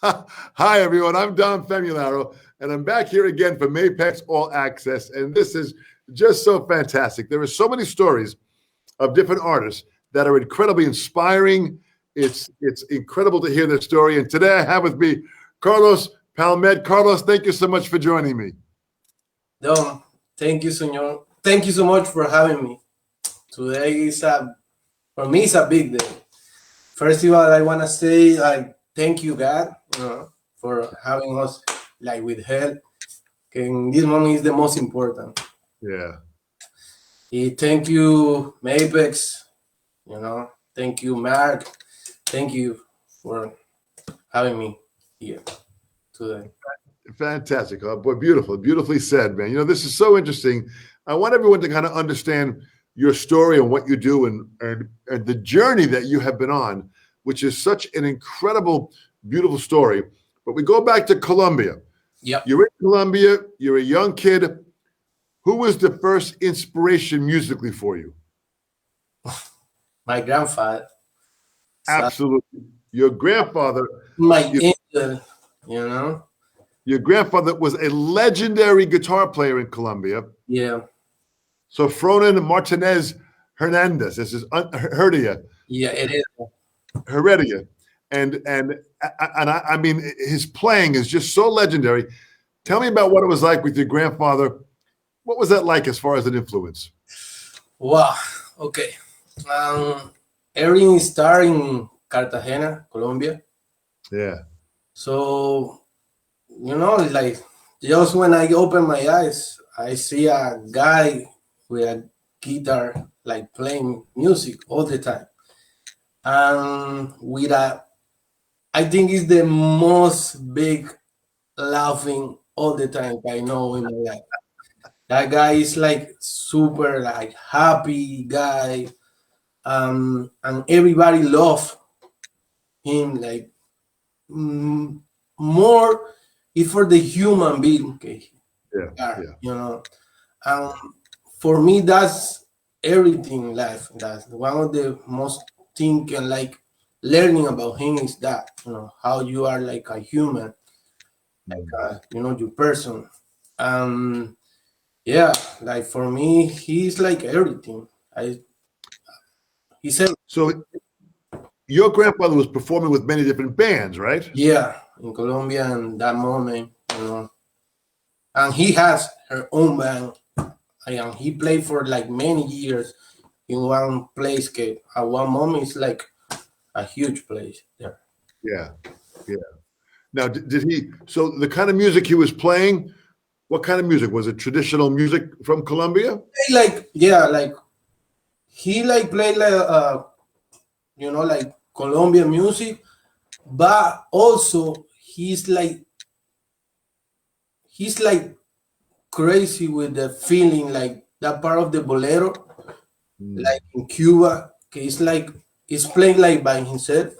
Hi, everyone. I'm Don Famularo, and I'm back here again for Mapex All Access. And this is just so fantastic. There are so many stories of different artists that are incredibly inspiring. It's incredible to hear their story. And today I have with me Carlos Palmet. Carlos, thank you so much for joining me. Dom, thank you, senor. Thank you so much for having me. Today for me, it's a big day. First of all, I wanna say thank you, God, for having us with help. And this moment is the most important. Yeah. Thank you, Mapex. Thank you, Mark. Thank you for having me here today. Fantastic. Oh, boy, beautiful. Beautifully said, man. This is so interesting. I want everyone to kind of understand your story and what you do and the journey that you have been on, which is such an incredible, beautiful story. But we go back to Colombia. Yep. You're in Colombia. You're a young kid. Who was the first inspiration musically for you? My grandfather. Absolutely. Your grandfather. My angel, you know? Your grandfather was a legendary guitar player in Colombia. Yeah. So Fronin Martinez Hernandez, this is Herdia. Yeah, it is. Heredia. And I mean, his playing is just so legendary. Tell me about what it was like with your grandfather. What was that like as far as an influence? Wow. Okay. Everything started in Cartagena, Colombia. Yeah. So, just when I open my eyes, I see a guy with a guitar, playing music all the time. And I think it's the most big laughing all the time I know in my life. That guy is super happy guy, and everybody love him more is for the human being. Okay, Yeah. And for me that's everything in life. That's one of the most thing and learning about him is that how you are like a human, your person. Yeah, for me he's like everything. He said, So your grandfather was performing with many different bands, right? yeah, in Colombia in that moment, and he has her own band, and he played for many years in one place. At one moment it's like a huge place there. Yeah. Now, did he? So the kind of music he was playing, what kind of music was it? Traditional music from Colombia? He played Colombian music, but also he's crazy with the feeling that part of the bolero, in Cuba. Okay, he's playing by himself,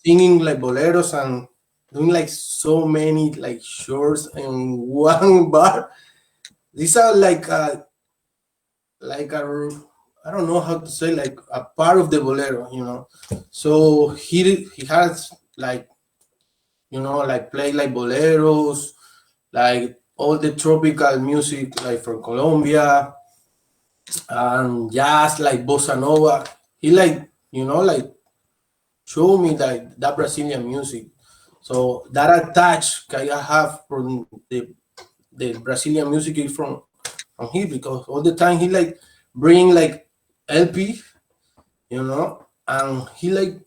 singing boleros and doing so many shorts in one bar. These are a I don't know how to say a part of the bolero. So he has play boleros, all the tropical music from Colombia, and jazz bossa nova. He show me that Brazilian music. So that attach I have from the Brazilian music is from him, because all the time he bring LP, and he put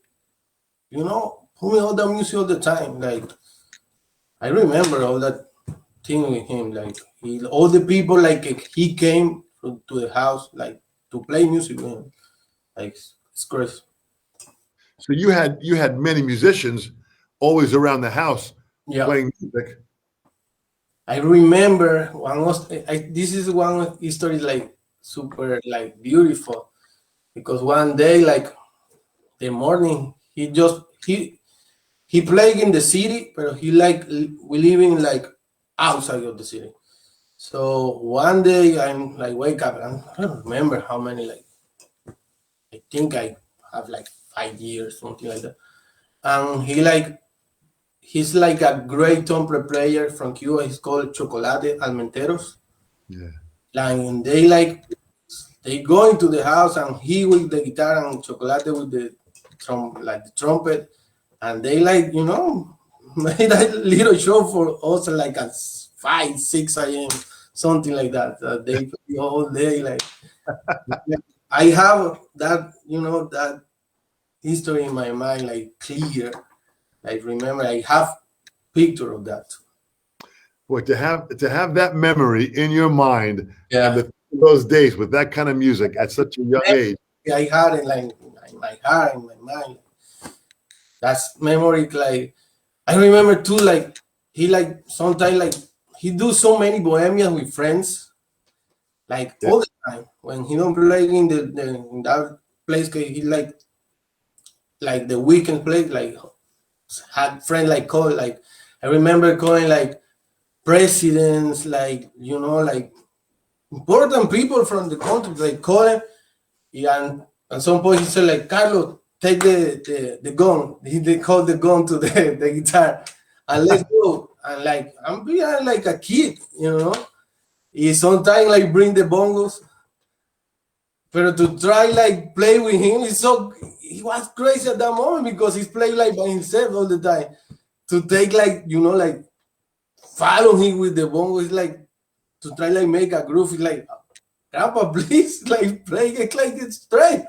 me all the music all the time. I remember all that thing with him. All the people he came to the house to play music with him. It's crazy. So you had many musicians always around the house playing music. I remember one was this is one history super beautiful, because one day the morning he played in the city, but he we living outside of the city. So one day I'm wake up and I don't remember how many I think I have 5 years, something like that. And he's like a great trumpet player from Cuba. He's called Chocolate Almenteros. Yeah. And they go into the house and he with the guitar and Chocolate with the the trumpet, and they made a little show for us like at 5, 6 a.m. something like that. They play all day. Like I have that that history in my mind like clear. Like remember, I have picture of that. Boy, to have that memory in your mind Yeah. and those days with that kind of music at such a young age. I had it like in my heart, in my mind. That's memory. Like I remember too. Like he sometimes he do so many bohemians with friends. Like all the time when he don't play in in that place, he like the weekend place. Like had friends like call like I remember calling like presidents, like like important people from the country, like calling. And at some point he said like, Carlos, take the gun. They called the gun to the guitar and let's go. And like I'm being like a kid, He sometimes like bring the bongos. But to try like play with him, he was crazy at that moment because he's playing like by himself all the time. To take like like follow him with the bongo is like to try like make a groove. It's like, Grandpa, please like play it like it's straight.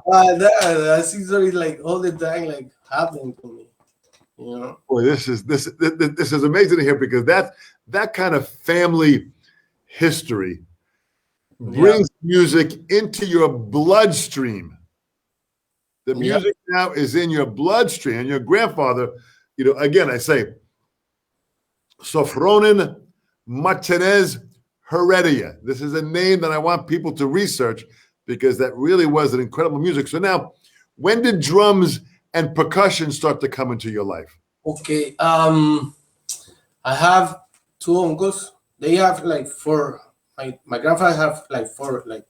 That history like all the time like happening to me. Boy, this is amazing to hear because that kind of family history brings music into your bloodstream. The music now is in your bloodstream, and your grandfather, again, I say, Sofronin Martinez Heredia. This is a name that I want people to research because that really was an incredible music. So now, when did drums and percussion start to come into your life? Okay. I have two uncles. They have like four. My grandfather have like four. Like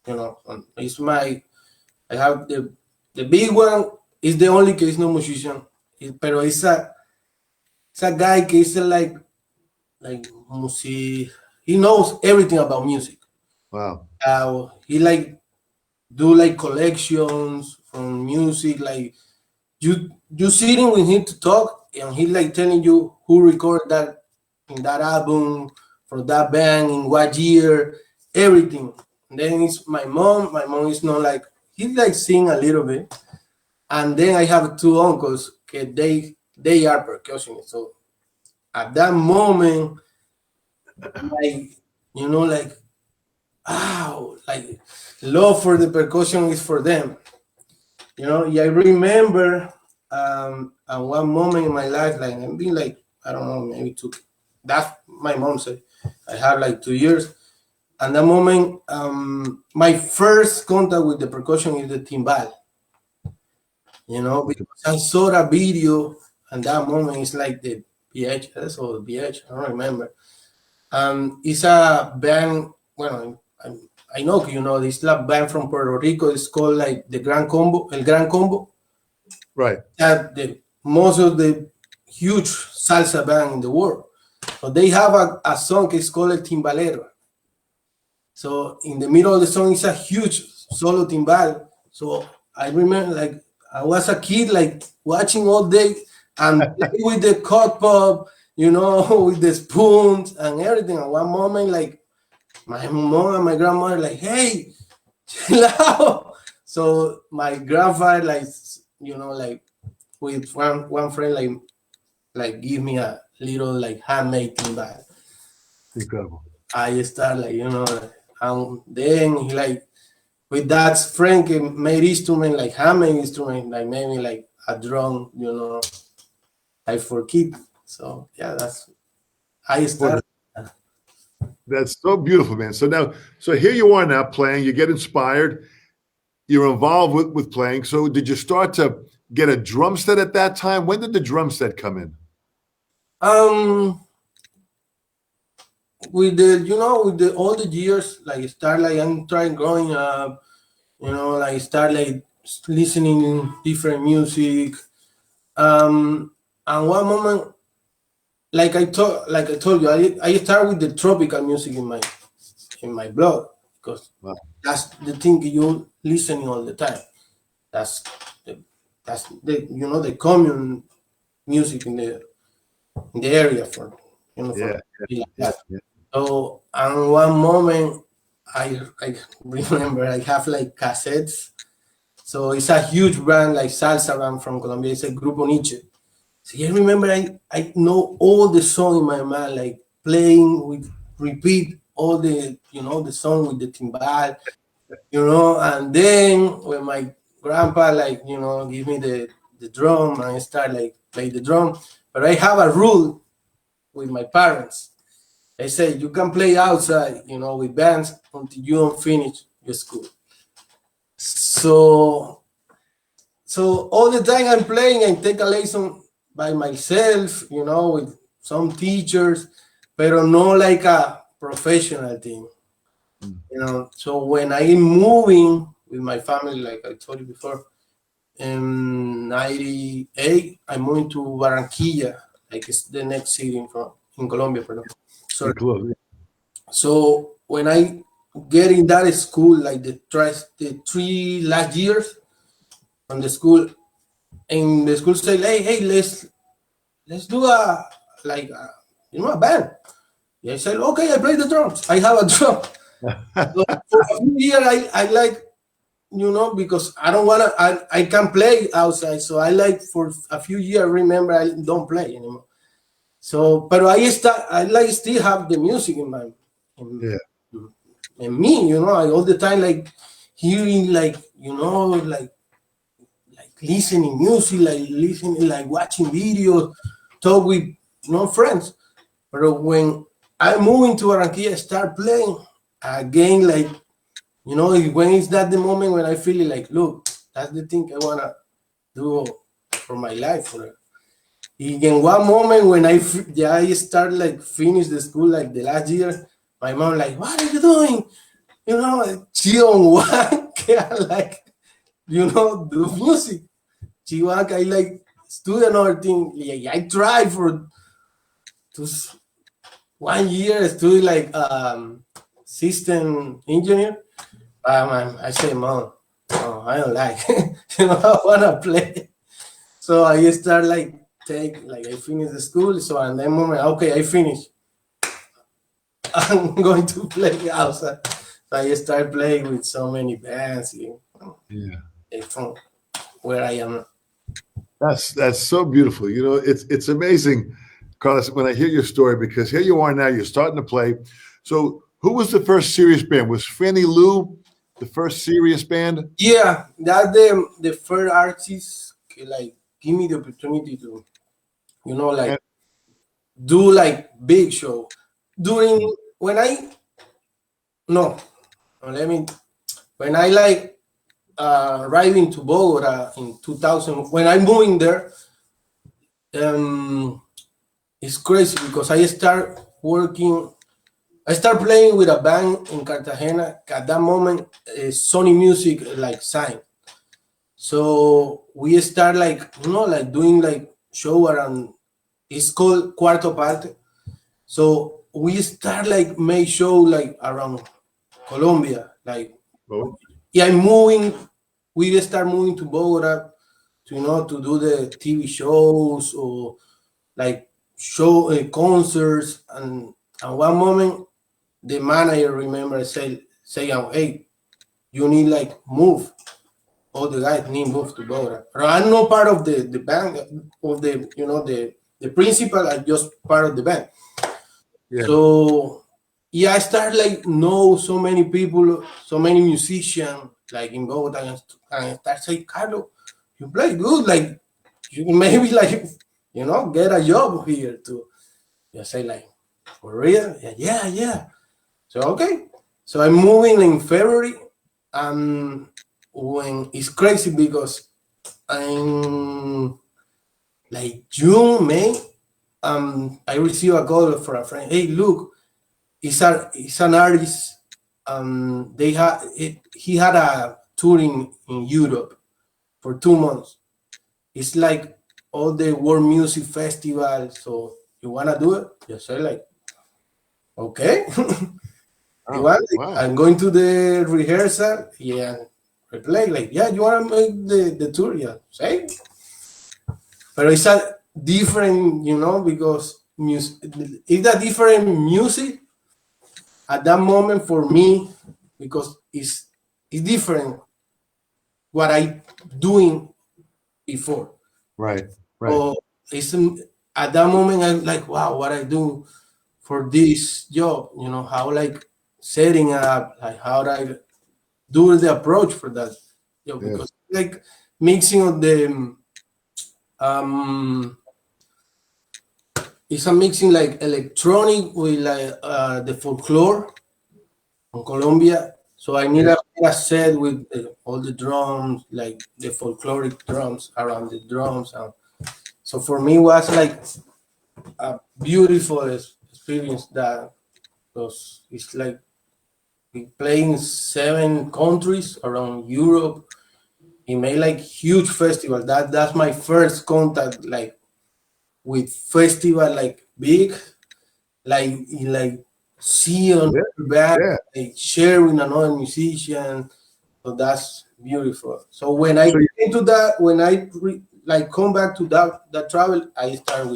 it's I have the big one is the only que is no musician. Pero it's a guy que is like music. He knows everything about music. Wow. He like do like collections from music. Like you sitting with him to talk, and he like telling you who recorded that in that album for that band in what year, everything. And then it's my mom. My mom is not like he like sing a little bit, and then I have two uncles. Okay, they are percussionists. So at that moment, like like like love for the percussion is for them. I remember at one moment in my life, like I've been like I don't know, maybe two. That's my mom said. I had like 2 years. And that moment, my first contact with the percussion is the timbal. Because I saw that video, and that moment is like the VHS or VH, I don't remember. It's a band. Well, I know this band from Puerto Rico. It's called like the Gran Combo, El Gran Combo. Right. That most of the huge salsa band in the world. So they have a song. It's called El Timbalero. So in the middle of the song is a huge solo timbal. So I remember like I was a kid like watching all day and with the cut pop, with the spoons and everything. At one moment, like my mom and my grandmother like, hey, chill out. So my grandfather like, like with one friend like give me a little like handmade timbal. Incredible. I start like, and then he like with that friend made instrument like handmade instrument, like maybe like a drum, like for kids. So yeah, that's I started. That's so beautiful, man. So here you are now playing. You get inspired. You're involved with playing. So did you start to get a drum set at that time? When did the drum set come in? With the all the years, like start like I'm trying growing up, like start like listening different music, And one moment, like I told you, I start with the tropical music in my blog because Wow. that's the thing you listening all the time. That's the that's the common music in the area for Yeah. be like Yeah. that. Yeah. So and one moment I remember I have like cassettes. So it's a huge band like salsa band from Colombia. It's a Grupo Nietzsche. So I remember I know all the song in my mind, like playing with repeat all the song with the timbal, and then when my grandpa give me the drum and I start like play the drum. But I have a rule with my parents. They say you can play outside, with bands until you don't finish your school. So all the time I'm playing, I take a lesson by myself, with some teachers, but not like a professional thing. Mm. So when I'm moving with my family, like I told you before, in '98, I'm moving to Barranquilla, like it's the next city in Colombia, pardon. In Sorry. Colombia. So when I get in that school, like the 3 last years on the school, and the school say, hey, let's do a band. Yeah, I said, okay, I play the drums. I have a drum. So for a few years, I like, because I don't wanna, I can play outside. So I like for a few years. Remember, I don't play anymore. So, but I like still have the music in, Yeah. in me. I all the time like hearing like listening music, like listening, like watching videos, talk with friends. But when I move into Barranquilla, start playing again, like when is that the moment when I feel it, like, look, that's the thing I wanna do for my life. In one moment when I start like finish the school like the last year, my mom like, what are you doing? She don't want can like do music. She want I like study another thing. Yeah, I try for to 1 year study like system engineer. I say, mom, no, I don't like. I wanna play. So I start like I finish the school. So and then moment, okay, I finish. I'm going to play outside. So I start playing with so many bands Yeah. from where I am. That's so beautiful. It's amazing, Carlos, when I hear your story, because here you are now, you're starting to play. So who was the first serious band? Was Fanny Lou the first serious band? Yeah, that the first artist like give me the opportunity to like And do like big show during when I no let me when I like arriving to Bogota in 2000 when I'm moving there. um it's crazy because I start playing with a band in Cartagena. At that moment, Sony Music like signed. So we start like doing like show around. It's called Cuarto Parte. So we start like make show like around Colombia. Like oh, yeah, I'm moving. We start moving to Bogota to to do the TV shows or like show concerts. And one moment the manager remember saying, hey, you need like move. All the guys need move to Bogota. But I'm not part of the band of the principal. I'm just part of the band. yeah. So yeah, I start like know so many people, so many musicians like in Bogota, and I start saying, Carlos, you play good. Like you can maybe like get a job here too. You say like for real? Yeah. So okay. So I'm moving in February, and when it's crazy because I'm like June, May, I receive a call from a friend. Hey, look, it's an artist. He had a tour in Europe for 2 months. It's like all the world music festival. So you wanna do it? Just say like, okay. You Oh, want? wow. I'm going to the rehearsal. Yeah, replay like, yeah. You wanna make the tour? Yeah, say. But it's a different, because music. It's a different music at that moment for me because it's different what I doing before. Right, right. So it's at that moment I'm like, wow, what I do for this job, how like setting up, like how I do the approach for that job Yes. because like mixing of the um it's a mixing like electronic with like the folklore from Colombia. So I need Yeah. a set with all the drums, like the folkloric drums around the drums. So for me, it was like a beautiful experience that because it's like we play in 7 countries around Europe. He made like huge festival. That's my first contact like with festival like big, like see on Yeah. band, Yeah. like share with another musician. So that's beautiful. So when I So you, get into that, when I like come back to that travel, I start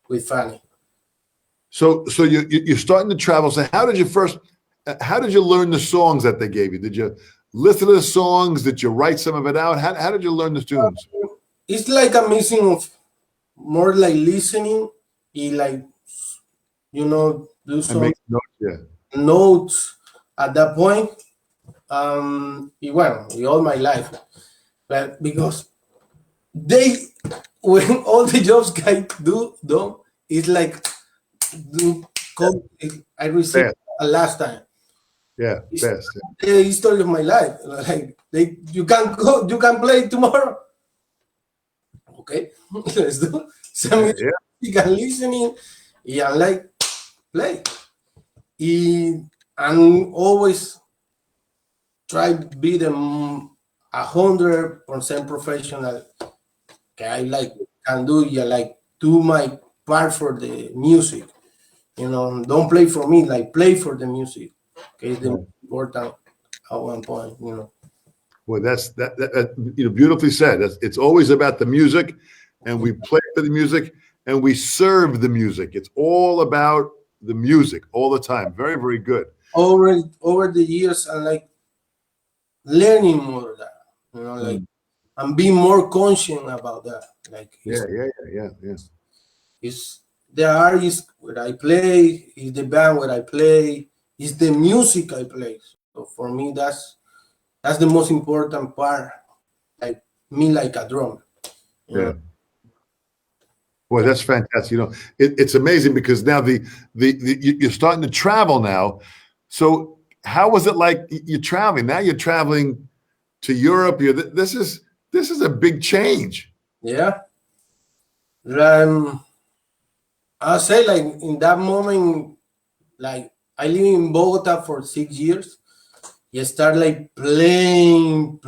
with Fanny. so you're starting to travel. So how did you learn the songs that they gave you? Did you listen to the songs? Did you write some of it out? How did you learn the tunes? It's like a mixing of more like listening, and like do And some make notes. Yeah. notes at that point. Well, all my life, but because they when all the jobs guys do it's like do I received Fast. a last time. Yeah. It's Fast. the history of my life. Like you can go, you can play tomorrow. Okay, let's do some Yeah. Yeah. music and listening. Yeah, like play. And always try to be the 100% professional. Okay, I like can do yeah like do my part for the music. Don't play for me, like play for the music. Okay, it's the most Right. important at one point. Boy, that beautifully said. It's always about the music, and we play for the music, and we serve the music. It's all about the music all the time. Very, very good. Over the years, and like learning more of that. Like Mm. and being more conscious about that. Like Yeah, yeah, yeah, yeah, it's the artist where I play, is the band where I play, is the music I play. So for me, that's the most important part. Like me, like a drum. You yeah. know? Boy, that's fantastic. It's amazing because now you're starting to travel now. So how was it like you're traveling? Now you're traveling to Europe. This is a big change. Yeah. I'll say like in that moment, like I live in Bogota for 6 years. You start like playing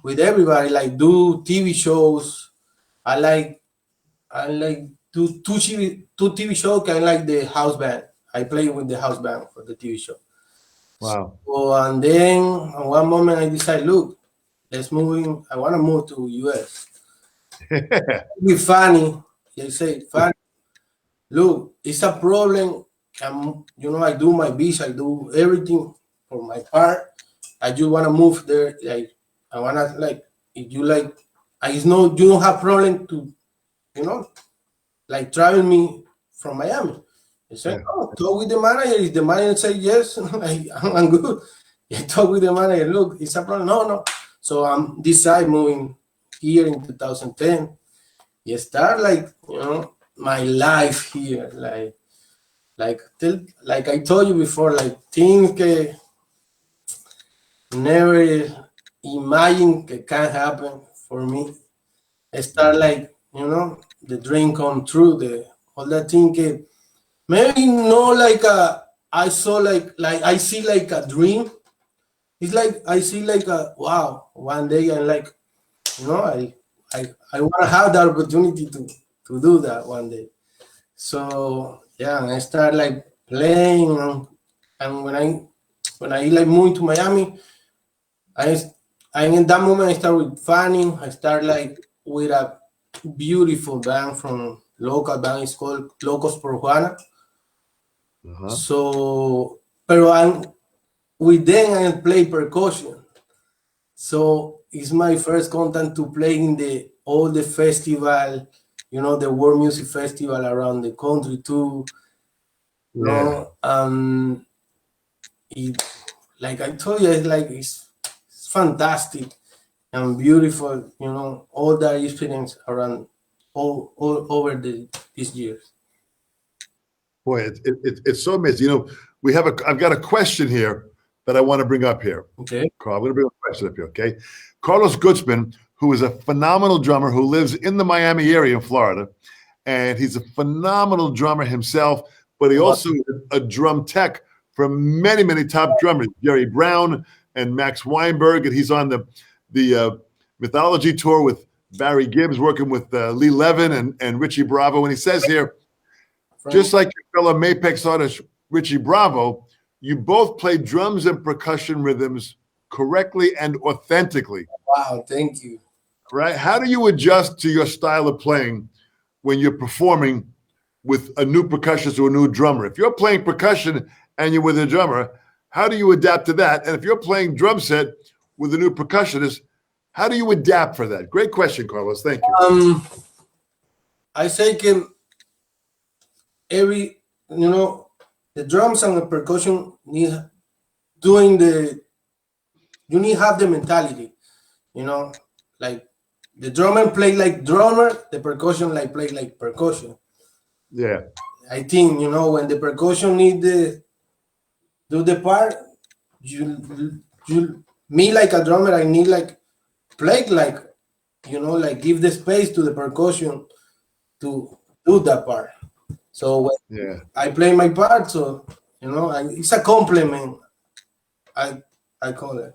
with everybody, like do TV shows. I like do two TV shows. Kind of like the house band. I play with the house band for the TV show. Wow. So and then at one moment I decide, look, let's move in. I want to move to US. It'd be funny. They say, funny. Look, it's a problem. I do my visa, I do everything for my part. I just want to move there. Like I wanna like if you like, I know you don't have problem to you know like travel me from Miami. They said, Yeah. oh, talk with the manager. If the manager say yes, I'm good. I talk with the manager. Look, it's a problem. No, no. So I'm decide moving here in 2010. You start like my life here, like I told you before, like things never imagine can happen for me. I start like the dream come true. The all that thing maybe no like I saw like I see like a dream. It's like I see like a wow. One day I'm like I I want to have the opportunity to do that one day. So yeah, and I start like playing, and when I like moved to Miami, I in that moment I start with Fanny. I start like with a beautiful band from local band. It's called Locos por Juana. So, pero with them I play percussion. So it's my first contact to play in all the festival, the World Music Festival around the country too. Like I told you, it's fantastic and beautiful. All that experience around all over these years. Boy, it's so amazing. I've got a question here that I want to bring up here. Okay. Carl, I'm going to bring a question up here, okay? Carlos Guzman, who is a phenomenal drummer who lives in the Miami area in Florida, and he's a phenomenal drummer himself, but he also is a drum tech for many, many top drummers, Jerry Brown and Max Weinberg, and he's on the Mythology tour with Barry Gibbs, working with Lee Levin and Richie Bravo. And he says here, just like your fellow Mapex artist, Richie Bravo, you both play drums and percussion rhythms correctly and authentically. Wow, thank you. Right? How do you adjust to your style of playing when you're performing with a new percussionist or a new drummer? If you're playing percussion and you're with a drummer, how do you adapt to that? And if you're playing drum set with a new percussionist, how do you adapt for that? Great question, Carlos. Thank you. I think the drums and the percussion you need to have the mentality, like the drummer play like drummer, the percussion like play like percussion. Yeah. I think, when the percussion need to do the part, me like a drummer, I need like play like, like give the space to the percussion to do that part. So when I play my part, so it's a compliment. I call it.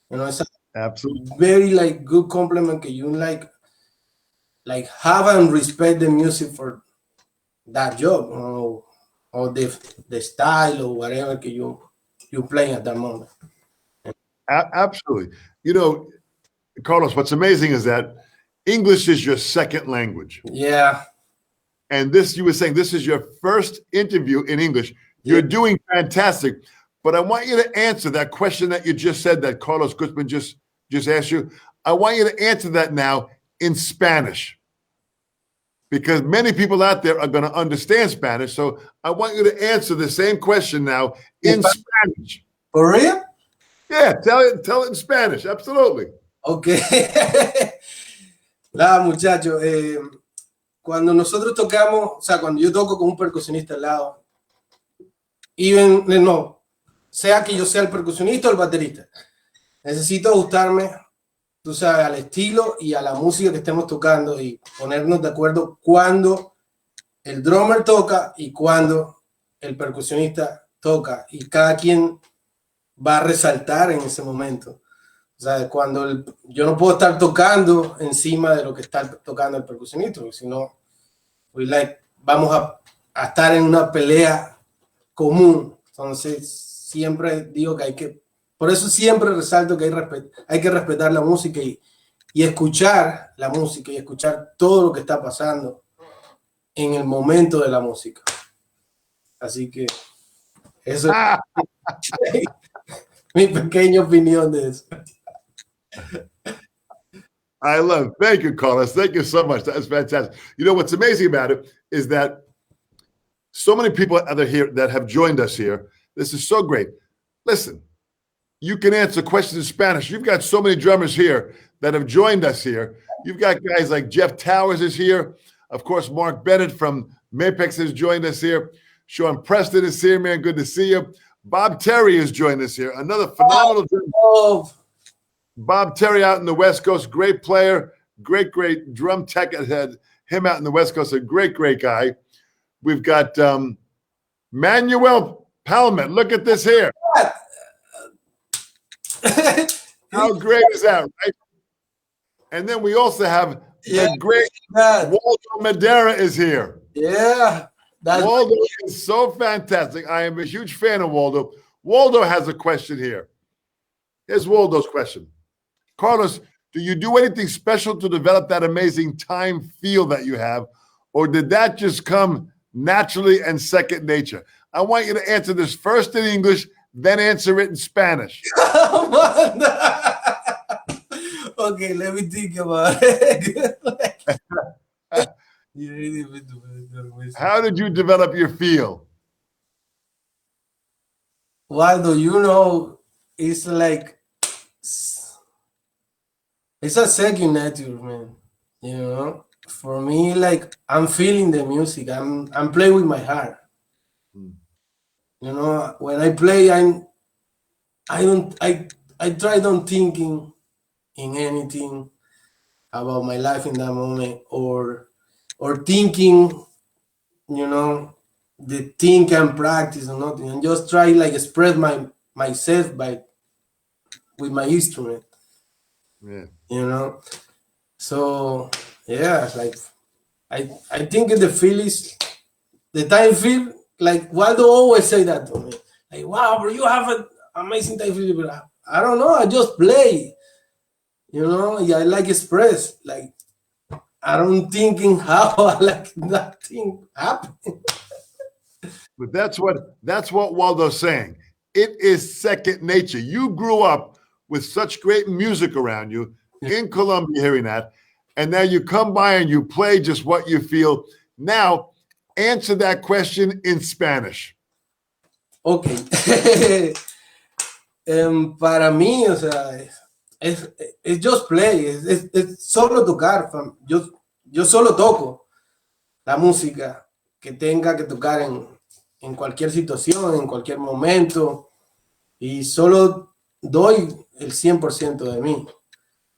It's a absolutely very like good compliment. You like have and respect the music for that job, or the style or whatever you play at that moment. Absolutely. Carlos, what's amazing is that English is your second language. Yeah. And you were saying this is your first interview in English. You're doing fantastic. But I want you to answer that question that you just said that Carlos Guzman just asked you. I want you to answer that now in Spanish, because many people out there are going to understand Spanish. So I want you to answer the same question now in Spanish. For real? Yeah, tell it in Spanish. Absolutely. Okay. Nada, muchachos. Cuando nosotros tocamos, o sea, cuando yo toco con un percusionista al lado, sea que yo sea el percusionista o el baterista, necesito ajustarme, tú sabes, al estilo y a la música que estemos tocando y ponernos de acuerdo cuando el drummer toca y cuando el percusionista toca, y cada quien va a resaltar en ese momento. O sea, cuando yo no puedo estar tocando encima de lo que está tocando el percusionista, porque si no, vamos a estar en una pelea común. Entonces, siempre digo que por eso siempre resalto que hay que respetar la música y escuchar la música y escuchar todo lo que está pasando en el momento de la música. Así que eso es mi pequeña opinión de eso. I love it. Thank you, Carlos. Thank you so much. That's fantastic. What's amazing about it is that so many people out here that have joined us here. This is so great. Listen, you can answer questions in Spanish. You've got so many drummers here that have joined us here. You've got guys like Jeff Towers is here. Of course, Mark Bennett from Mapex has joined us here. Sean Preston is here, man. Good to see you. Bob Terry has joined us here. Another phenomenal drummer. Bob Terry out in the West Coast, great player, great drum tech. Had him out in the West Coast, a great guy. We've got Manuel Palmet. Look at this here. How great is that, right? And then we also have Yeah, the great that. Waldo Madera is here. Yeah, that's Waldo is so fantastic. I am a huge fan of Waldo. Waldo has a question here. Here's Waldo's question. Carlos, do you do anything special to develop that amazing time feel that you have? Or did that just come naturally and second nature? I want you to answer this first in English, then answer it in Spanish. Okay, let me think about it. How did you develop your feel? Waldo, you know, it's like it's a second nature, man. You know, for me, like I'm feeling the music. I'm playing with my heart. Hmm. You know, when I play, I try not thinking in anything about my life in that moment or thinking, you know, the think and practice or nothing, and just try like express myself by with my instrument, Yeah. you know. So yeah, like I think the feel is the time feel like Waldo always say that to me. Like, wow, bro, you have an amazing time feel, but I don't know, I just play. You know, yeah, I like express. Like I don't thinking how I like that thing happen. But that's what Waldo's saying. It is second nature. You grew up with such great music around you in Colombia, hearing that, and now you come by and you play just what you feel. Now, answer that question in Spanish. Okay. Para mí, o sea, es just play, es solo tocar. Yo solo toco la música que tenga que tocar en cualquier situación, en cualquier momento, y solo doy el 100% de mí.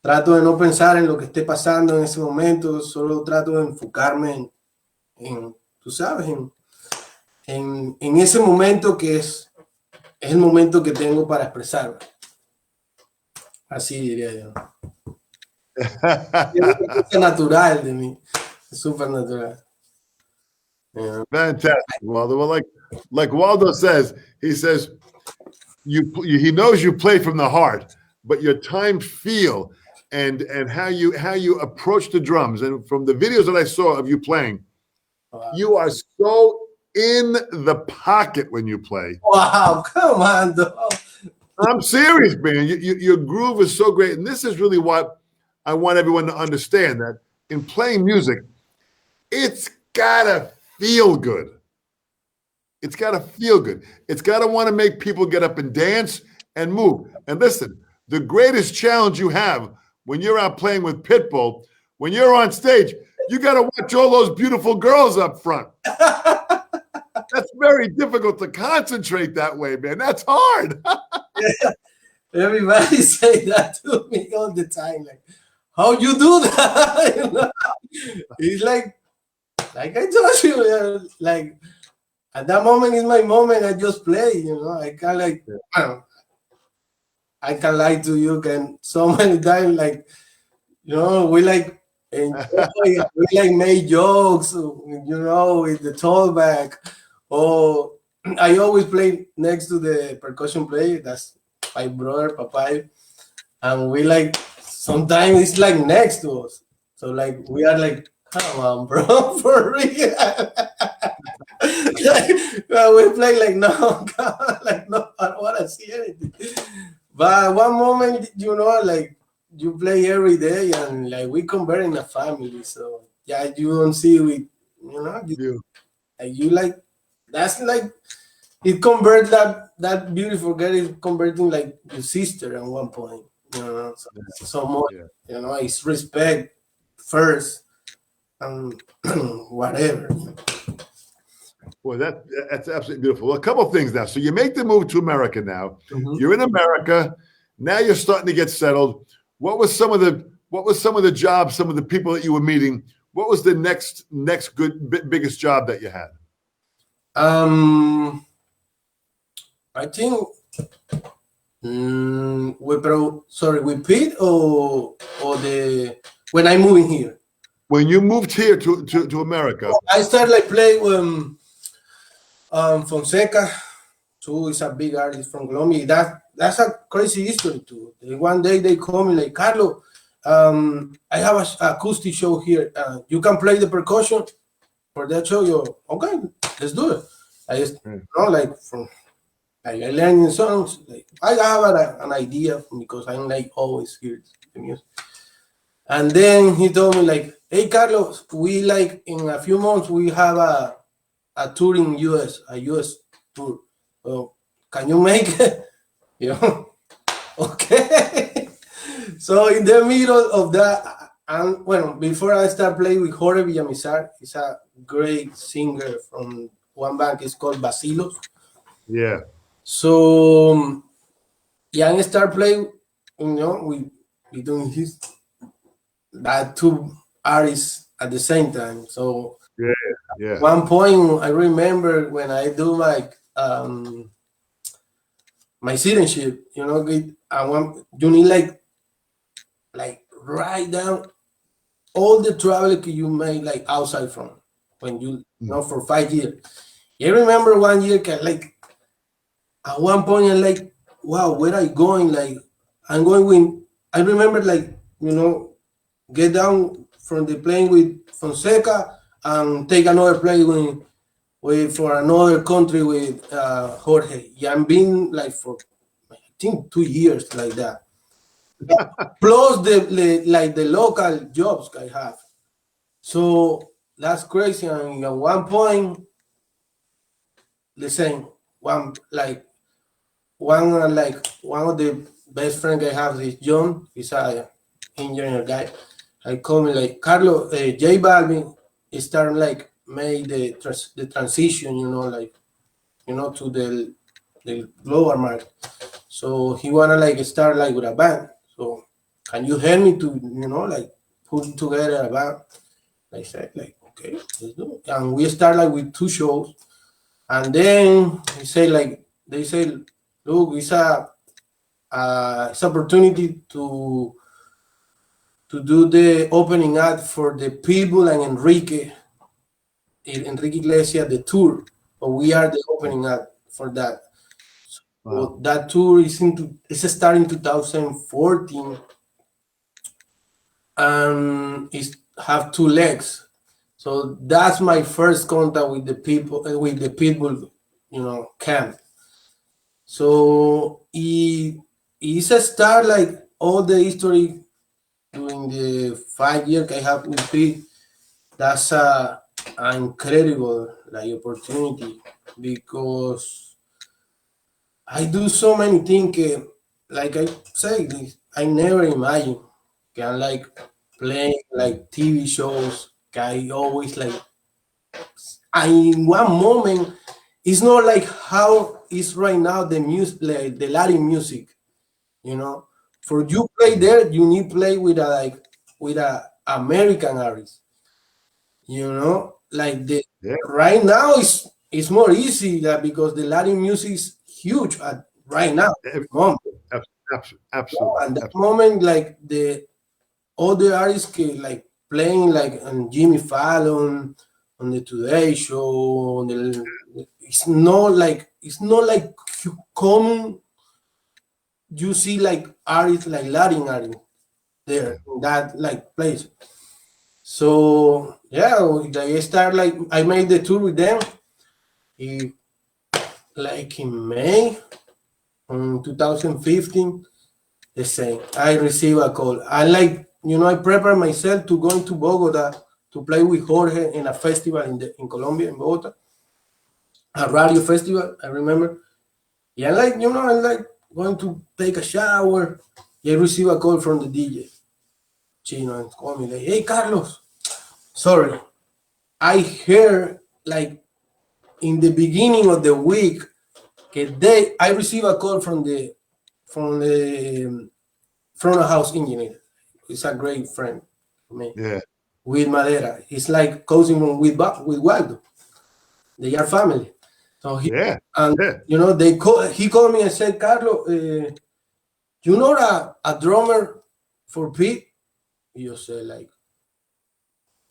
Trato de no pensar en lo que esté pasando en ese momento, solo trato de enfocarme tú sabes, en ese momento que es el momento que tengo para expresarme. Así diría yo. Es natural de mí, es súper natural. Yeah. Fantastic, Waldo. Well, like Waldo says, he says he knows you play from the heart, but your time feel and how you approach the drums, and from the videos that I saw of you playing, Wow. you are so in the pocket when you play. Wow, come on, dog. I'm serious, man. Your groove is so great, and this is really what I want everyone to understand, that in playing music, it's gotta feel good. It's gotta feel good. It's gotta want to make people get up and dance and move. And listen, the greatest challenge you have when you're out playing with Pitbull, when you're on stage, you gotta watch all those beautiful girls up front. That's very difficult to concentrate that way, man. That's hard. Yeah. Everybody say that to me all the time. Like, how you do that? You know? It's like I told you, like at that moment is my moment. I just play, you know. I can like, I can lie to you, can so many times, like, you know, we like enjoy, we like make jokes, you know, with the tallback. Or I always play next to the percussion player. That's my brother, Papai, and we like sometimes it's like next to us. So like we are like, come on, bro, for real. Like, we play like no, God, like no, I don't want to see anything. But one moment, you know, like you play every day, and like we convert in a family. So yeah, you don't see we, you know, you like that's like it convert that beautiful girl is converting like your sister at one point, you know. So more, you know, it's respect first and whatever. Well, that's absolutely beautiful. Well, a couple of things now. So you make the move to America now. Mm-hmm. You're in America. Now you're starting to get settled. What was some of the jobs, some of the people that you were meeting? What was the next biggest job that you had? I think with Pete or the when I'm moving here. when you moved here to America. I started like playing Fonseca too. Is a big artist from Colombia. That's a crazy history too. One day they call me like, Carlo, I have a acoustic show here. You can play the percussion for that show. You okay? Let's do it. I just like from like I learning songs. Like I have an idea because I'm like always hear the music. And then he told me like, hey Carlos, we like in a few months we have a tour in US, a US tour. Can you make it? You know, okay. So in the middle of that, and well, before I start playing with Jorge Villamizar, he's a great singer from one band. It's called Basilos. Yeah. So yeah, I start playing. You know, we doing his that two artists at the same time. So yeah. One point I remember when I do my citizenship, you know, you need like write down all the travel you made like outside from when you know for 5 years. I remember 1 year like at one point I'm like, wow, where I going? Like I'm going with I remember like, you know, get down from the plane with Fonseca and take another plane with for another country with Jorge. Yeah, I'm been like for I think 2 years like that. Plus the local jobs I have. So that's crazy. And at one point, listen, one of the best friend I have is John. He's a engineer guy. I call me like Carlo. J Balvin started like made the transition, you know, like you know to the global market. So he wanna like start like with a band. So can you help me to you know like put together a band? I said like okay, let's do it. And we start like with 2 shows, and then he say like they say, look, it's opportunity to do the opening act for the Pitbull and Enrique Iglesias the tour, but we are the opening act for that. Wow. So that tour is starting 2014, and it have 2 legs. So that's my first contact with the people with the Pitbull, you know, camp. So it's a start like all the history during the 5 years I have with Pete. That's an incredible like opportunity because I do so many things. Like I say, I never imagine. Can like playing like TV shows. I always like. In one moment, it's not like how is right now the music, like the Latin music. You know, for you play there, you need play with a American artist. You know, like the right now it's more easy that because the Latin music is huge at right now. Absolutely. And that moment, like the other artists like playing like on Jimmy Fallon, on the Today Show, it's not like common. You see like artists like Latin artists there in that like place. So yeah, I start like I made the tour with them. Like in May 2015, the same. I receive a call. I like you know I prepare myself to go into Bogota to play with Jorge in a festival in Colombia in Bogota, a radio festival. I remember. Yeah, like you know I like going to take a shower. I receive a call from the DJ. Chino and call me like, hey Carlos, sorry, I heard like in the beginning of the week I received a call from the front of house engineer. He's a great friend for me. Yeah. With Madera. He's like cousin with Waldo. They are family. So he you know he called me and said, Carlos, you know a drummer for Pete? You say like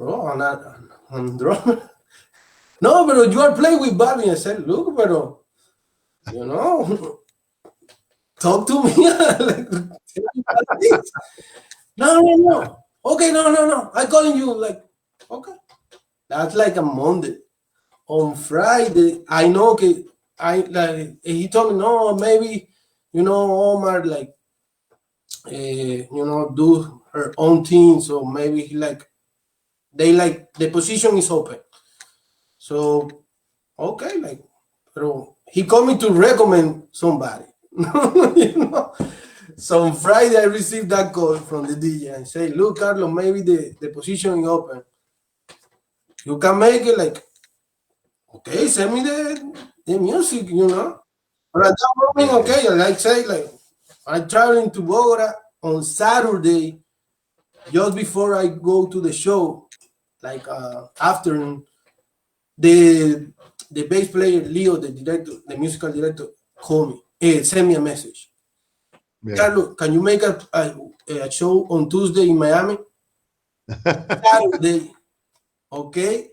bro, I'm drummer. No, but you are playing with Barbie. I said, look, but you know, talk to me. Like, tell me what it is. No, no, no. Okay, no. I calling you like, okay. That's like a Monday. On Friday, I know okay, I like he told me no, maybe Omar like do her own thing, so maybe he like they like the position is open. So okay, like pero he called me to recommend somebody. you know. So on Friday I received that call from the DJ and say, look, Carlos, maybe the position is open. You can make it like okay, send me the music, But at that moment, okay, like say like I'm traveling to Bogota on Saturday, just before I go to the show, like afternoon, the bass player Leo, the director, the musical director, called me, send me a message. Yeah. Carlos, can you make a show on Tuesday in Miami? Saturday, okay.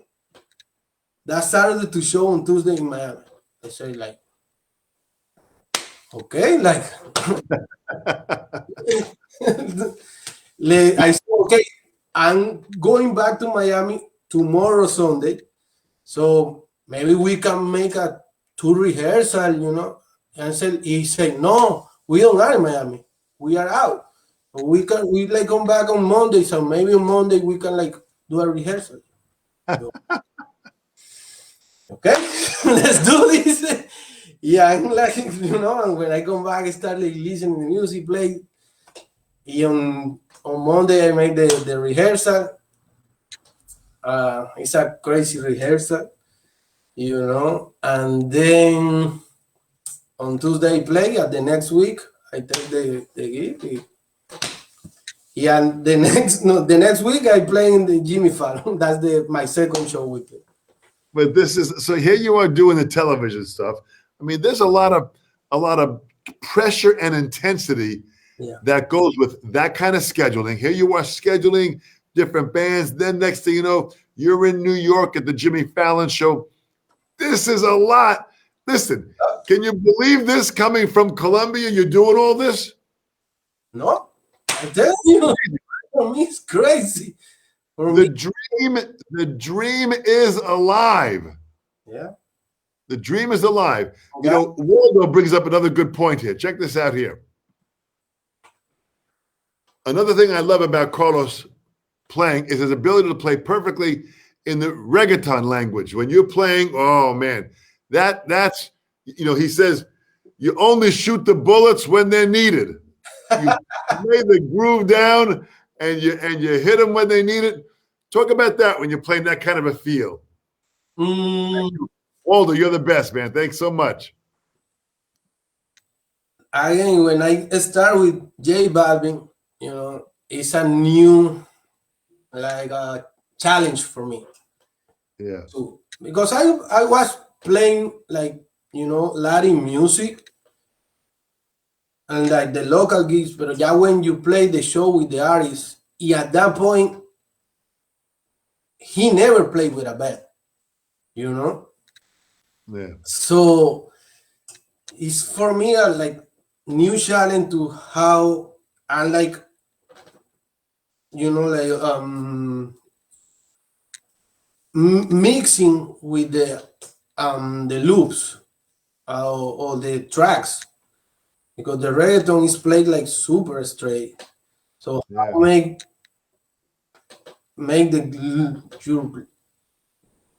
That Saturday to show on Tuesday in Miami. I say like, okay, like I said, okay, I'm going back to Miami tomorrow, Sunday. So maybe we can make a tour rehearsal. And he said, no, we don't are in Miami. We are out. We like come back on Monday. So maybe on Monday we can like do a rehearsal. So, okay, let's do this. Yeah, I'm like, and when I come back, I start like listening to music play. On Monday, I make the rehearsal. It's a crazy rehearsal, and then on Tuesday I play. At the next week, I take the gig. Yeah, and the next week I play in the Jimmy Fallon. That's my second show with it. But this is so here you are doing the television stuff. I mean, there's a lot of pressure and intensity that goes with that kind of scheduling. Here you are scheduling different bands. Then next thing you know, you're in New York at the Jimmy Fallon show. This is a lot. Listen, can you believe this coming from Colombia? You're doing all this? No, I tell you, for me it's crazy. The dream is alive. Yeah. The dream is alive. Okay. Waldo brings up another good point here. Check this out here. Another thing I love about Carlos playing is his ability to play perfectly in the reggaeton language. When you're playing, oh man, that's he says you only shoot the bullets when they're needed. You lay the groove down and you hit them when they need it. Talk about that when you're playing that kind of a feel. Waldo, you're the best, man. Thanks so much. Again, when I start with J Balvin, it's a new like a challenge for me. Yeah. So, because I was playing like Latin music and like the local gigs, but yeah, when you play the show with the artist, at that point he never played with a band, Yeah. So it's for me a like new challenge to how I like mixing with the loops or the tracks, because the reggaeton is played like super straight. So how make your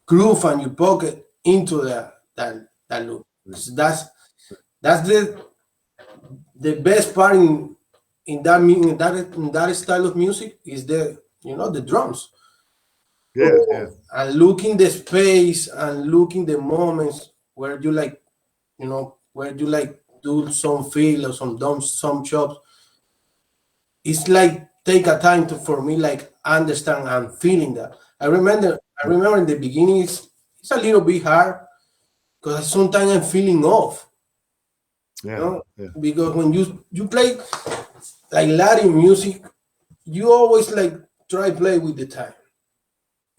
groove and your pocket into that loop. That's the best part in that style of music is the drums. Yeah. And looking the space and looking the moments where you like, where you like do some feel or some chops. It's like take a time for me like understand and feeling that. I remember in the beginning it's a little bit hard because sometimes I'm feeling off. Because when you play like Latin music, you always like try play with the time.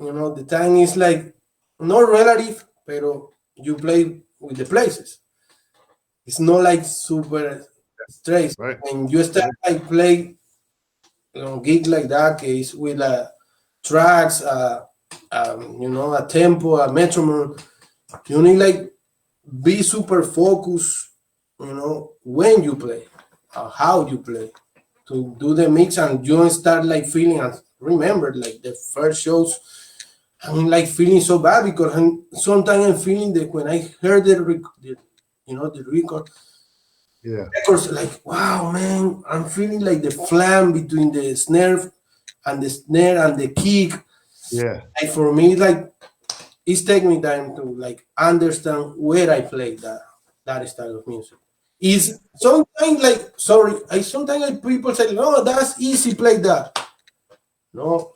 the time is like not relative, pero you play with the places. It's not like super stress. Right. When you start like play gig like that case with tracks, a tempo, a metronome, you need like be super focused, when you play, how you play, to do the mix, and you don't start like feeling. And remember, like the first shows, I'm like feeling so bad because sometimes I'm feeling that when I heard the record, Yeah. records, like, wow, man, I'm feeling like the flam between the snare and the kick. Yeah. Like for me, like it's taking me time to like understand where I play that style of music. Is sometimes like sorry, I sometimes like people say, no, that's easy, play that. No,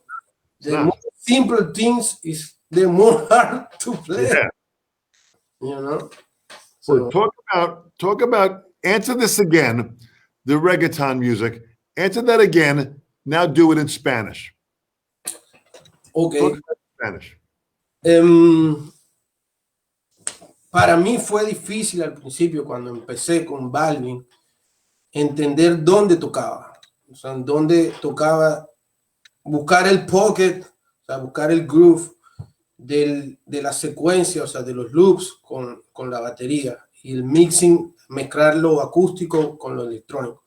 It's the more not. simple things is the more hard to play. Yeah. You know. Well, So talk about answer this again, the reggaeton music. Answer that again. Now do it in Spanish. okay. Talk about Spanish. Para mí fue difícil al principio cuando empecé con Balvin entender dónde tocaba, o sea, dónde tocaba, buscar el pocket, o sea, buscar el groove de la secuencia, o sea, de los loops con la batería y el mixing, mezclar lo acústico con lo electrónico.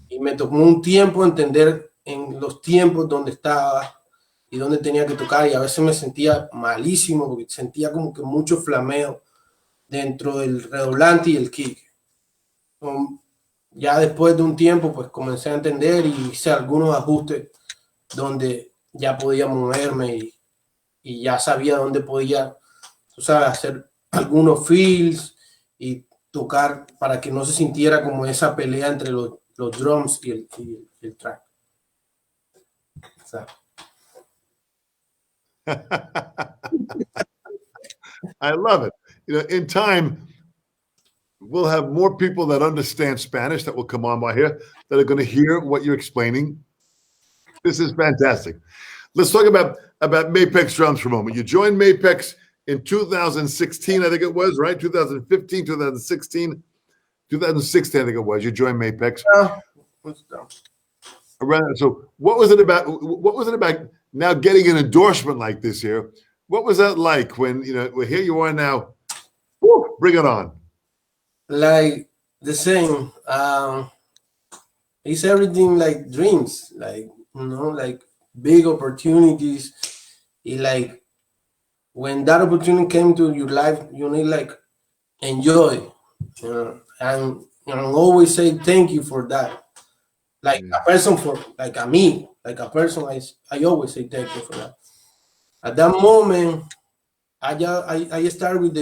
Y me tomó un tiempo entender en los tiempos dónde estaba y dónde tenía que tocar, y a veces me sentía malísimo porque sentía como que mucho flameo dentro del redoblante y el kick. Ya después de un tiempo, pues comencé a entender y hice algunos ajustes donde ya podía moverme y ya sabía dónde podía, tú sabes, hacer algunos fills y tocar para que no se sintiera como esa pelea entre los drums y el track. O sea, I love it. In time, we'll have more people that understand Spanish that will come on by here that are going to hear what you're explaining. This is fantastic. Let's talk about Mapex drums for a moment. You joined Mapex in 2016, I think it was, right? 2015, 2016, 2016, I think it was. You joined Mapex. So what was it about? What was it about now getting an endorsement like this here? What was that like when well, here you are now? Woo, bring it on. Like the same. It's everything like dreams, like like big opportunities. It like when that opportunity came to your life, you need like enjoy, and always say thank you for that. Like a person for like a me, like a person, I always say thank you for that. At that moment, I start with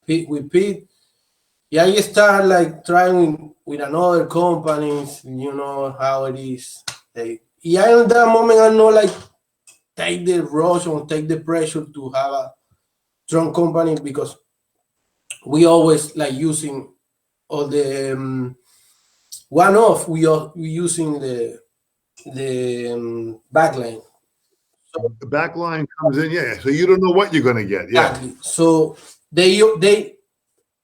Pete. Yeah, I start like trying with another companies. You know how it is. Yeah, in that moment, I know like take the rush or take the pressure to have a strong company because we always like using all the one-off. We using the backline. So the backline comes in, yeah. So you don't know what you're going to get, yeah. Exactly. So they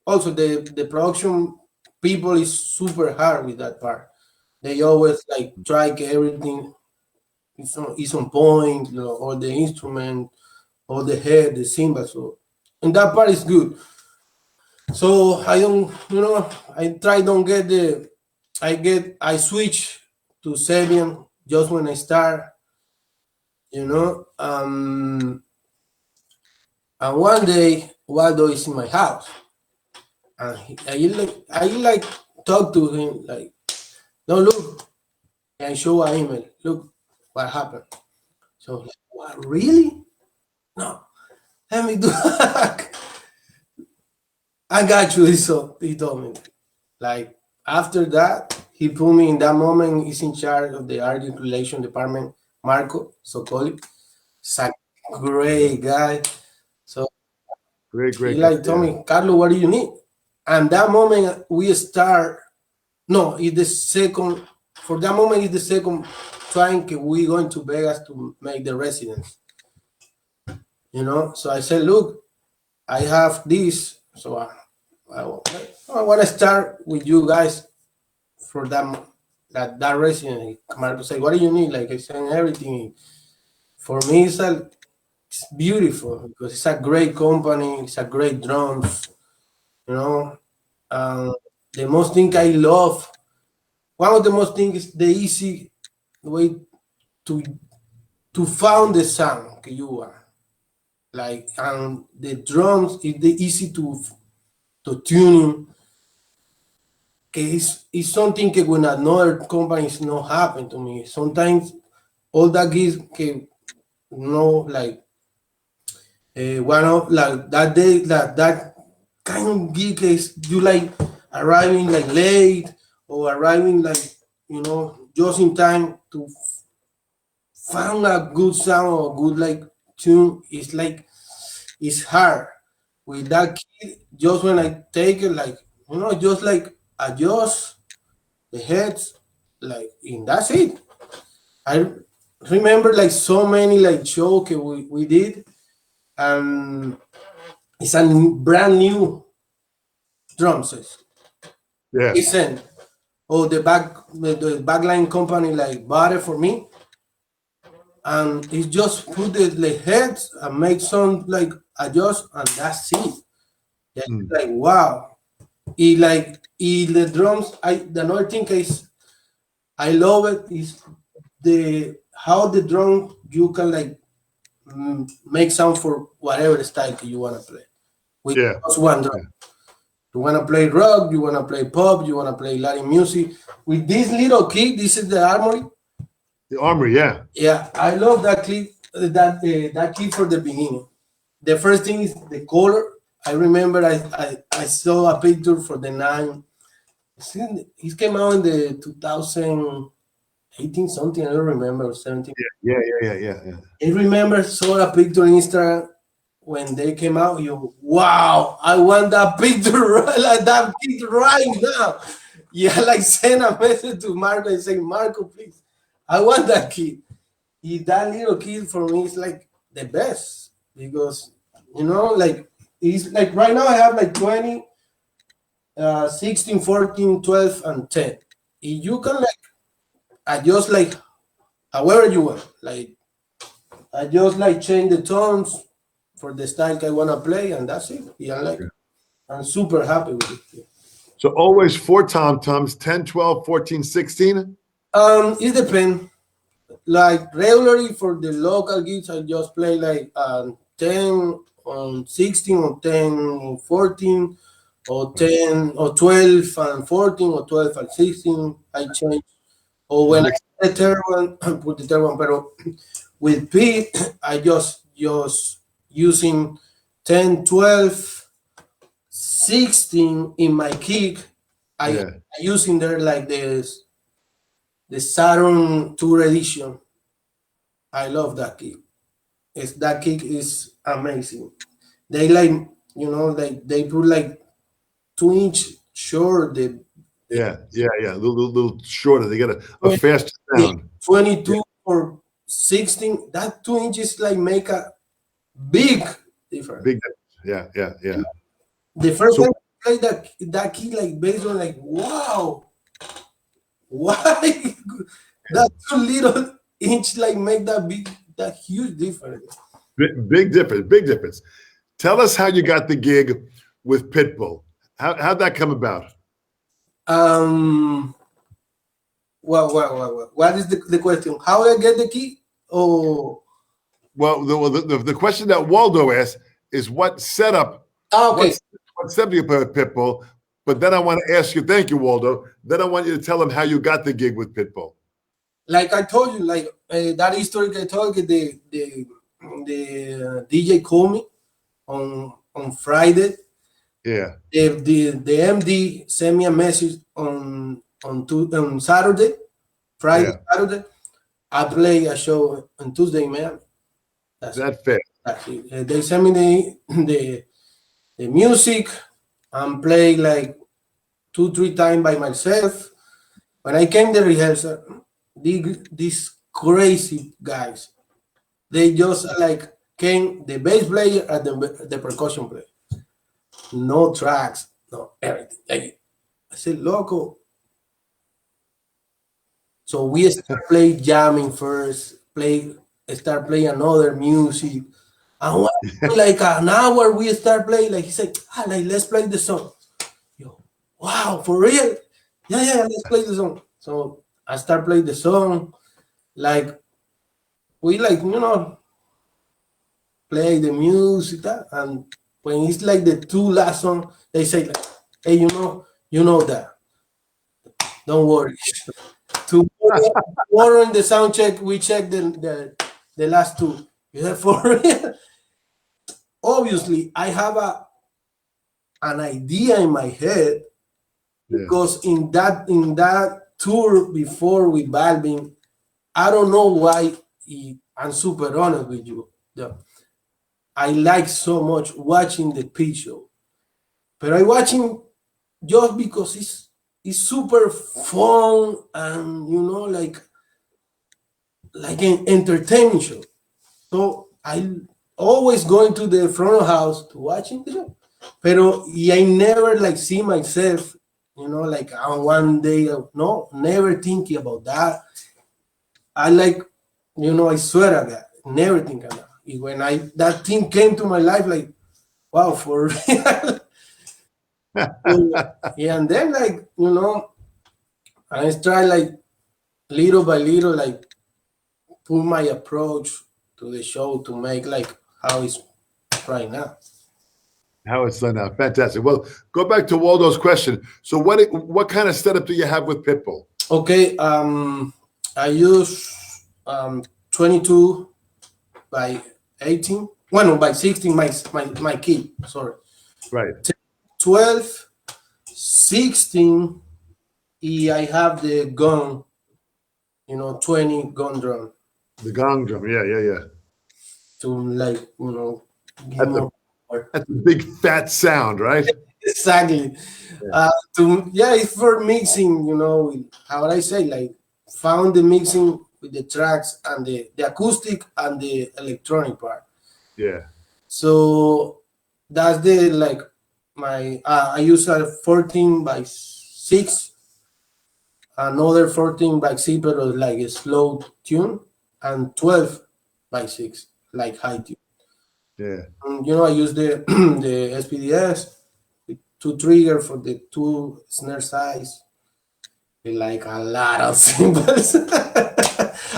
also the production people is super hard with that part. They always like try everything is on point, or the instrument, or the head, the cymbal. So and that part is good. So I don't, I try don't get I switch to Sabian just when I start, and one day Waldo is in my house, and I like talk to him like, no, look, and I show an email, look what happened. So like, what, really? No, let me do that. I got you. He told me. Like after that, he put me in that moment. He's in charge of the art relation department. Marco Socoli, he's a great guy. So Great he guy, like told me, Carlos, what do you need? And that moment we start. No, it's the second. For that moment, it's the second trying we going to Vegas to make the residence. So I said, look, I have this, so I want to start with you guys for that resident. Marco said, what do you need? Like I said, everything. For me, it's beautiful because it's a great company. It's a great drums. You know, um, the most thing I love. One of the most things is the easy way to found the sound que you want. Like, and the drums is the easy to tune. It's something that when another company is not happen to me. Sometimes all that gives like one of like that day that kind of gig is you like arriving like late or arriving like just in time to find a good sound or good like tune. It's like it's hard with that kid. Just when I take it, like just like adjust the heads, like and that's it. I remember like so many like shows we did, and it's a brand new drum set. Yeah. Listen, the backline company like bought it for me, and it just put the heads and make some like adjust, and that's it. Yeah, Mm. like wow. The drums. The another thing is I love it is the how the drum you can like make sound for whatever style you want to play with Yeah. just one drum. You want to play rock, you want to play pop, you want to play Latin music. With this little key, this is the Armory. The Armory, yeah. Yeah, I love that clip. That key for the beginning. The first thing is the color. I remember I saw a picture for the nine. It came out in the 2018 something. I don't remember, or 17. Yeah. Yeah. I remember saw a picture on Instagram when they came out. Wow, I want that picture like that picture right now. Yeah, like send a message to Marco and say, Marco, please, I want that kid. That little kid for me is like the best because like he's like right now I have like 20, 16, 14, 12, and 10. You can like adjust like however you want. Like I just like change the tones for the style I want to play, and that's it. Yeah, like I'm super happy with it. So always 4 tom-toms, 10, 12, 14, 16? It depends. Like regularly for the local gigs, I just play like 10 on 16 or 10 on 14 or 10 or 12 and 14 or 12 and 16. I change. Or when I put the third one, I put the third one. But with Pete, I just using 10, 12, 16 in my kick. I using there like this the Saturn Tour Edition. I love that kick. That kick is amazing. They like like they put like 2-inch short. Yeah. Little shorter. They get a faster sound. 22 or 16. That 2 inches like make a big difference. Big difference. Yeah. The first time I played that key like bass was like, wow, why that 2 little inch like make that huge difference. Big difference. Tell us how you got the gig with Pitbull. How'd that come about? What is the question? How I get the key? Oh, well, the question that Waldo asked is what setup? Okay. What setup you put Pitbull? But then I want to ask you. Thank you, Waldo. Then I want you to tell him how you got the gig with Pitbull. Like I told you, like that history I told you, the DJ called me on Friday. Yeah. The MD sent me a message on Saturday, Friday, Yeah. Saturday. I play a show on Tuesday, man. That's fair. They sent me the music and play like 2-3 times by myself. When I came to rehearsal, these crazy guys, they just like came the bass player and the percussion player. No tracks, no everything. Like, I said, loco. So we start play jamming first, start playing another music. And like an hour we start playing, like he said, like let's play the song. Yo, wow, for real? Yeah, let's play the song. So I start playing the song, like we like, play the music, and when it's like the two last song, they say like, hey, you know that. Don't worry. Tomorrow in the sound check, we check the last two. Yeah, for real. Obviously, I have an idea in my head because in that tour before with Balvin, I don't know why. I'm super honest with you. I like so much watching the pitch show, but I watching just because it's super fun and like an entertainment show. So I always going to the front of the house to watching the show. Pero I never like see myself, like on one day. No, never thinking about that. I like, I swear to God, never think of that. When that thing came to my life, like, wow, for real. Yeah, and then like, I try like little by little, like put my approach to the show to make like how it's right now. How it's done now. Fantastic. Well, go back to Waldo's question. So what kind of setup do you have with Pitbull? Okay, I use 22 by 18. Well, no, by 16, my key, sorry. Right. 12, 16, I have the gun, 20 gun drum. The gong drum. Yeah. To like, give more power. That's a big fat sound, right? Exactly. Yeah. It's for mixing, how would I say, like found the mixing with the tracks and the acoustic and the electronic part. Yeah. So that's the like my I use a 14 by 6, another 14 by 6, but like a slow tune, and 12 by 6, like high tune. Yeah. And, I use the the SPDS with 2 trigger for the 2 snare size, with like a lot of cymbals.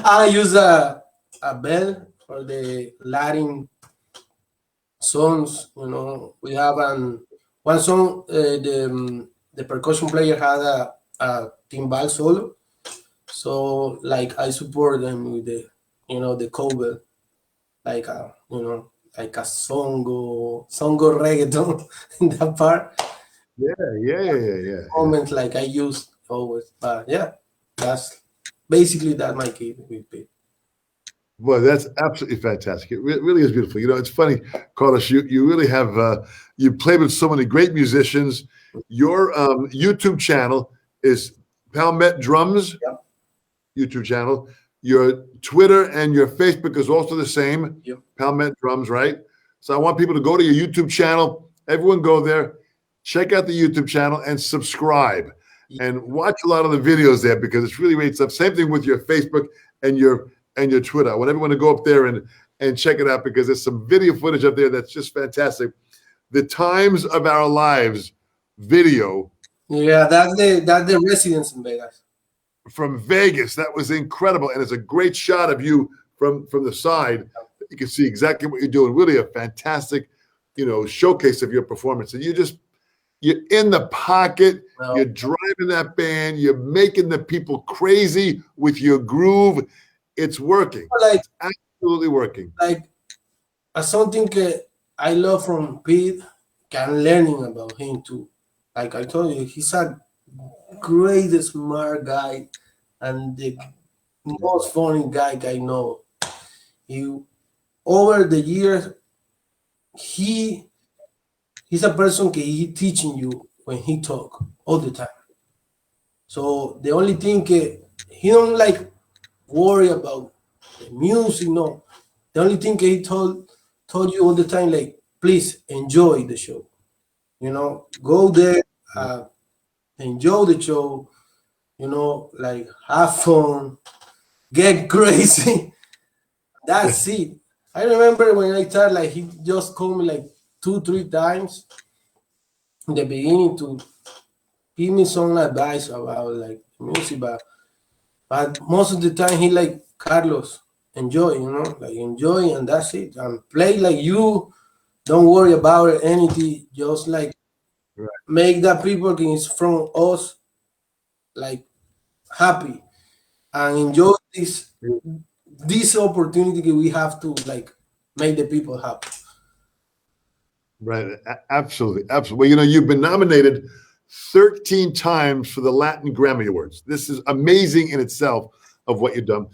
I use a bell for the Latin songs. We have one song. The percussion player had a timbal solo, so like I support them with the the cover, like like a songo reggaeton in that part. Yeah. Moments like I use always, but yeah, that's basically that my key with Pete. Well, that's absolutely fantastic. It really is beautiful. It's funny, Carlos. You really have you played with so many great musicians. Your YouTube channel is Palmet Drums. Yep. YouTube channel. Your Twitter and your Facebook is also the same. Yep. Palmet Drums, right? So I want people to go to your YouTube channel. Everyone go there, check out the YouTube channel, and subscribe. And watch a lot of the videos there because it's really great stuff. Same thing with your Facebook and your Twitter. I want everyone to go up there and check it out because there's some video footage up there that's just fantastic. The Times of Our Lives video. Yeah, that's the residence in Vegas. From Vegas. That was incredible. And it's a great shot of you from the side. You can see exactly what you're doing. Really a fantastic, showcase of your performance. And you're in the pocket. Well, you're driving that band. You're making the people crazy with your groove. It's working. Like, it's absolutely working. Like something I love from Pete, and learning about him too. Like I told you, he's a great, smart guy, and the most funny guy I know. Over the years, he's a person he teaching you when he talk all the time. So the only thing he don't worry about the music. No, the only thing he told told you all the time, like, please enjoy the show. You know, go there, enjoy the show. You know, like have fun, get crazy. That's it. I remember when I started, like he just called me like 2, 3 times in the beginning to give me some advice about like music, but most of the time he like Carlos, enjoy, you know, like enjoy and that's it. And play like you, don't worry about anything, just like Right. make that people is from us like happy and enjoy this opportunity we have to like make the people happy. Right. Absolutely. Absolutely. Well, you know, you've been nominated 13 times for the Latin Grammy Awards. This is amazing in itself of what you've done.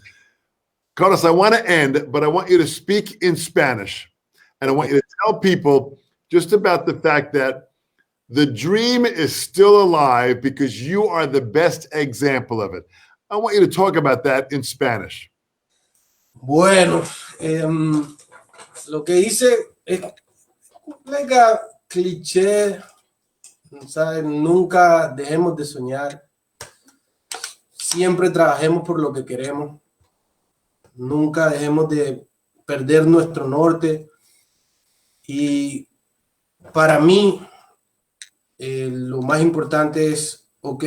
Carlos, I want to end, but I want you to speak in Spanish. And I want you to tell people just about the fact that the dream is still alive because you are the best example of it. I want you to talk about that in Spanish. Bueno, lo que hice es like a cliché, ¿sabes? Nunca dejemos de soñar, siempre trabajemos por lo que queremos, nunca dejemos de perder nuestro norte y para mí lo más importante es, ok,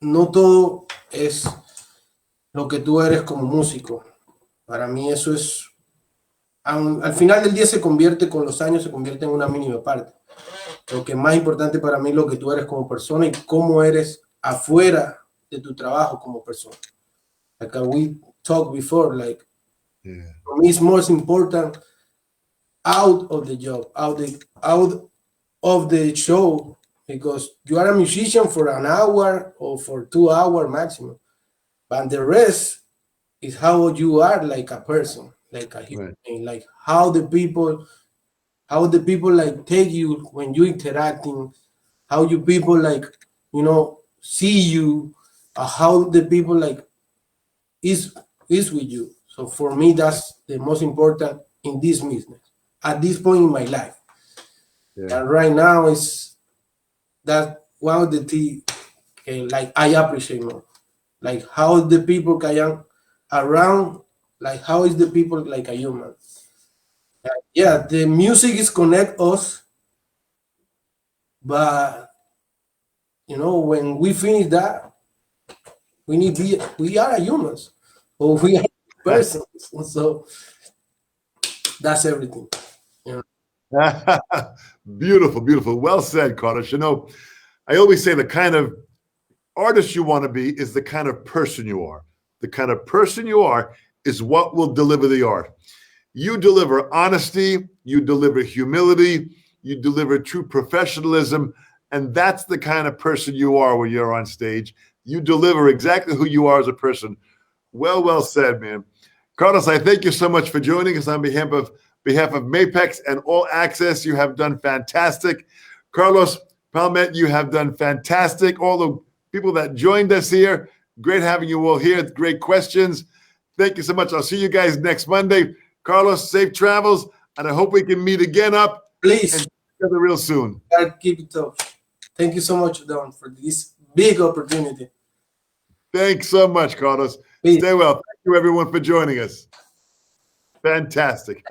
no todo es lo que tú eres como músico. Para mí eso es, al final del día se convierte, con los años se convierte en una mínima parte. Lo que es más importante para mí es lo que tú eres como persona y cómo eres afuera de tu trabajo como persona. Like we talked before, like for me it's most important out of the job, out of the show, because you are a musician for an hour or for 2 hours maximum, but the rest is how you are like a person, like a human being, like how the people like take you when you interacting, how you people like, you know, see you, how the people like is with you. So for me, that's the most important in this business at this point in my life. And right now is that one of the things like I appreciate more, like how the people can around, like how is the people like a human. Yeah, the music is connect us, but you know when we finish that, we are humans, or we are persons. So that's everything. You know? Beautiful, beautiful. Well said, Carlos. You know, I always say the kind of artist you want to be is the kind of person you are. The kind of person you are is what will deliver the art. You deliver honesty, you deliver humility, you deliver true professionalism, and that's the kind of person you are when you're on stage. You deliver exactly who you are as a person. Well said, man. Carlos, I thank you so much for joining us on behalf of Mapex and All Access. You have done fantastic. Carlos, Palmet, you have done fantastic. All the people that joined us here, great having you all here. Great questions. Thank you so much. I'll see you guys next Monday. Carlos, safe travels, and I hope we can meet again up. Please. And together real soon. Keep it up. Thank you so much, Don, for this big opportunity. Thanks so much, Carlos. Please. Stay well. Thank you, everyone, for joining us. Fantastic.